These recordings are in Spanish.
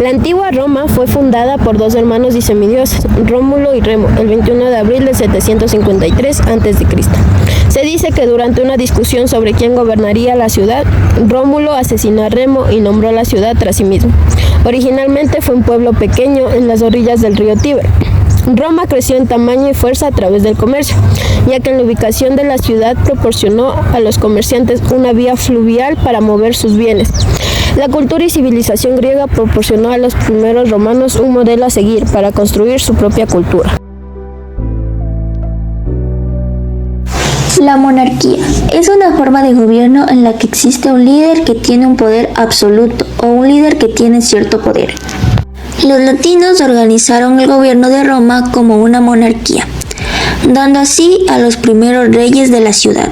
La antigua Roma fue fundada por dos hermanos y semidioses, Rómulo y Remo, el 21 de abril de 753 a.C. Se dice que durante una discusión sobre quién gobernaría la ciudad, Rómulo asesinó a Remo y nombró la ciudad tras sí mismo. Originalmente fue un pueblo pequeño en las orillas del río Tíber. Roma creció en tamaño y fuerza a través del comercio, ya que en la ubicación de la ciudad proporcionó a los comerciantes una vía fluvial para mover sus bienes. La cultura y civilización griega proporcionó a los primeros romanos un modelo a seguir para construir su propia cultura. La monarquía es una forma de gobierno en la que existe un líder que tiene un poder absoluto o un líder que tiene cierto poder. Los latinos organizaron el gobierno de Roma como una monarquía, dando así a los primeros reyes de la ciudad.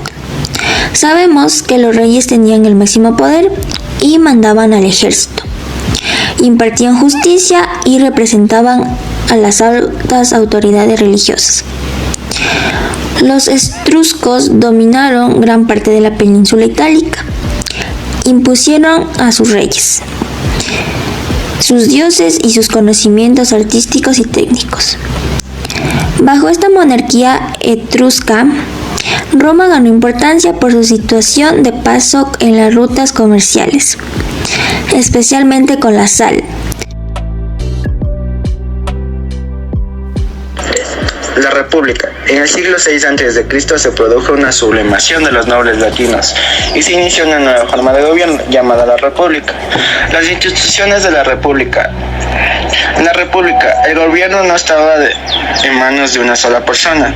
Sabemos que los reyes tenían el máximo poder y mandaban al ejército, impartían justicia y representaban a las altas autoridades religiosas. Los etruscos dominaron gran parte de la península itálica, impusieron a sus reyes, sus dioses y sus conocimientos artísticos y técnicos. Bajo esta monarquía etrusca, Roma ganó importancia por su situación de paso en las rutas comerciales, especialmente con la sal. La República. En el siglo VI a.C. se produjo una sublimación de los nobles latinos y se inició una nueva forma de gobierno llamada la República. Las instituciones de la República. En la República, el gobierno no estaba en manos de una sola persona.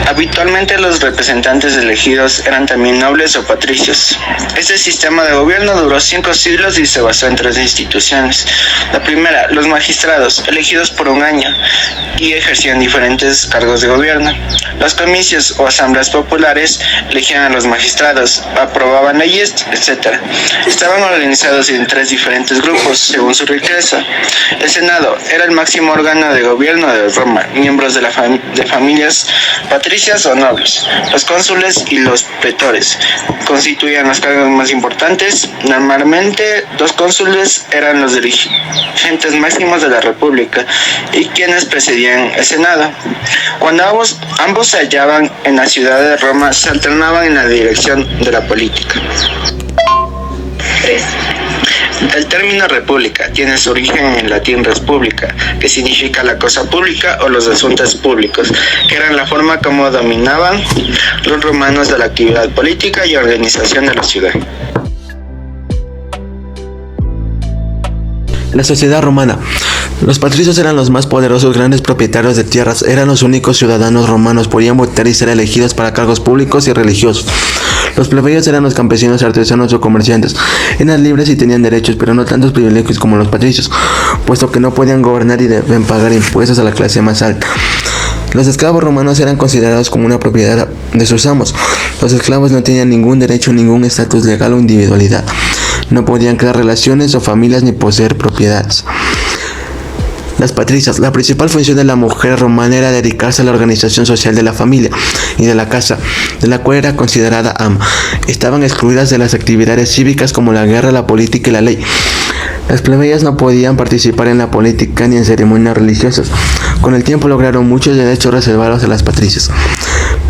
Habitualmente los representantes elegidos eran también nobles o patricios. Este sistema de gobierno duró 5 siglos y se basó en 3 instituciones. La primera, los magistrados, elegidos por un año y ejercían diferentes cargos de gobierno. Los comicios o asambleas populares elegían a los magistrados, aprobaban leyes, etc. Estaban organizados en 3 diferentes grupos según su riqueza. El Senado era el máximo órgano de gobierno de Roma, miembros de familias patricias o nobles. Los cónsules y los pretores constituían los cargos más importantes. Normalmente, los cónsules eran los dirigentes máximos de la República y quienes presidían el Senado. Cuando ambos se hallaban en la ciudad de Roma, se alternaban en la dirección de la política. 3. El término república tiene su origen en el latín res publica, que significa la cosa pública o los asuntos públicos, que eran la forma como dominaban los romanos de la actividad política y organización de la ciudad. La sociedad romana. Los patricios eran los más poderosos grandes propietarios de tierras, eran los únicos ciudadanos romanos, podían votar y ser elegidos para cargos públicos y religiosos. Los plebeyos eran los campesinos, artesanos o comerciantes, eran libres y tenían derechos, pero no tantos privilegios como los patricios, puesto que no podían gobernar y deben pagar impuestos a la clase más alta. Los esclavos romanos eran considerados como una propiedad de sus amos. Los esclavos no tenían ningún derecho, ningún estatus legal o individualidad. No podían crear relaciones o familias ni poseer propiedades. Las patricias. La principal función de la mujer romana era dedicarse a la organización social de la familia y de la casa, de la cual era considerada ama. Estaban excluidas de las actividades cívicas como la guerra, la política y la ley. Las plebeyas no podían participar en la política ni en ceremonias religiosas. Con el tiempo lograron muchos derechos reservados a las patricias.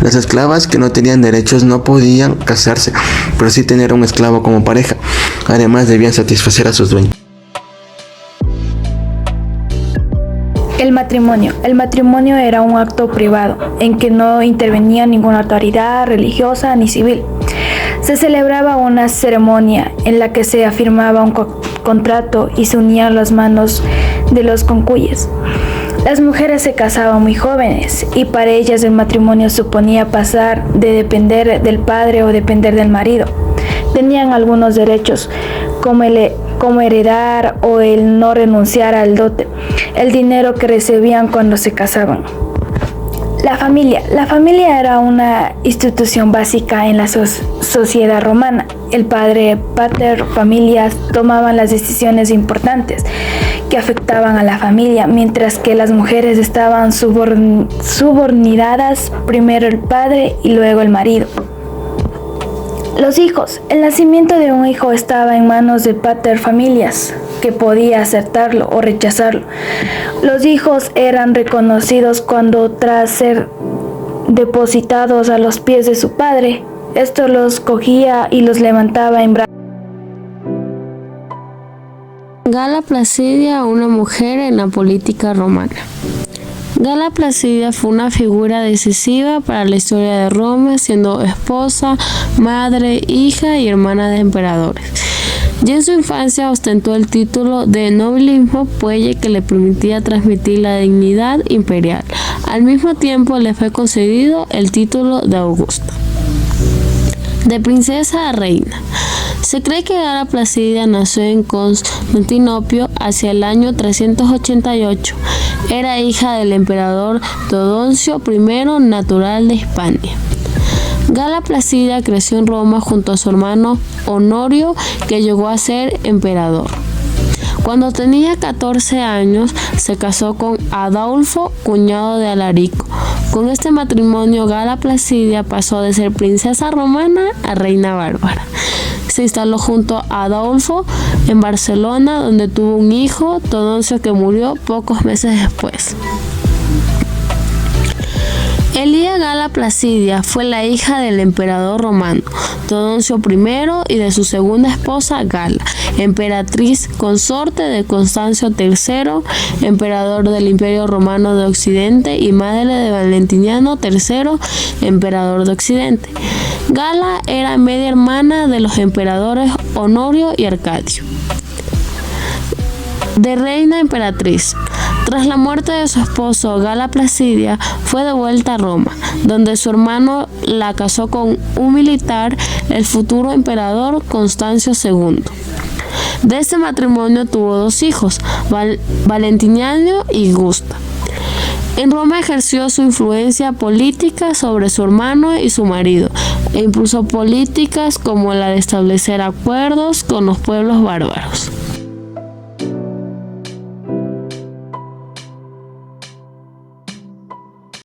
Las esclavas que no tenían derechos no podían casarse, pero sí tener un esclavo como pareja. Además debían satisfacer a sus dueños. El matrimonio. El matrimonio era un acto privado en que no intervenía ninguna autoridad religiosa ni civil. Se celebraba una ceremonia en la que se afirmaba un contrato y se unían las manos de los cónyuges. Las mujeres se casaban muy jóvenes y para ellas el matrimonio suponía pasar de depender del padre o depender del marido. Tenían algunos derechos como heredar o el no renunciar al dote, el dinero que recibían cuando se casaban. La familia era una institución básica en la sociedad romana. El padre, pater familias tomaban las decisiones importantes que afectaban a la familia, mientras que las mujeres estaban subordinadas, primero el padre y luego el marido. Los hijos. El nacimiento de un hijo estaba en manos de paterfamilias, que podía aceptarlo o rechazarlo. Los hijos eran reconocidos cuando, tras ser depositados a los pies de su padre, esto los cogía y los levantaba en brazos. Gala Placidia, una mujer en la política romana. Gala Placidia fue una figura decisiva para la historia de Roma, siendo esposa, madre, hija y hermana de emperadores. Ya en su infancia ostentó el título de nobilismo puelle, que le permitía transmitir la dignidad imperial. Al mismo tiempo le fue concedido el título de Augusta. De princesa a reina. Se cree que Gala Placidia nació en Constantinopla hacia el año 388. Era hija del emperador Teodosio I, natural de Hispania. Gala Placidia creció en Roma junto a su hermano Honorio, que llegó a ser emperador. Cuando tenía 14 años, se casó con Adolfo, cuñado de Alarico. Con este matrimonio, Gala Placidia pasó de ser princesa romana a reina bárbara. Se instaló junto a Adolfo en Barcelona, donde tuvo un hijo, Teodosio, que murió pocos meses después. Elía Gala Placidia fue la hija del emperador romano Teodosio I y de su segunda esposa Gala, emperatriz consorte de Constancio III, emperador del Imperio Romano de Occidente, y madre de Valentiniano III, emperador de Occidente. Gala era media hermana de los emperadores Honorio y Arcadio. De reina emperatriz. Tras la muerte de su esposo, Gala Placidia fue devuelta a Roma, donde su hermano la casó con un militar, el futuro emperador Constancio II. De este matrimonio tuvo dos hijos, Valentiniano y Gusta. En Roma ejerció su influencia política sobre su hermano y su marido, e impulsó políticas como la de establecer acuerdos con los pueblos bárbaros.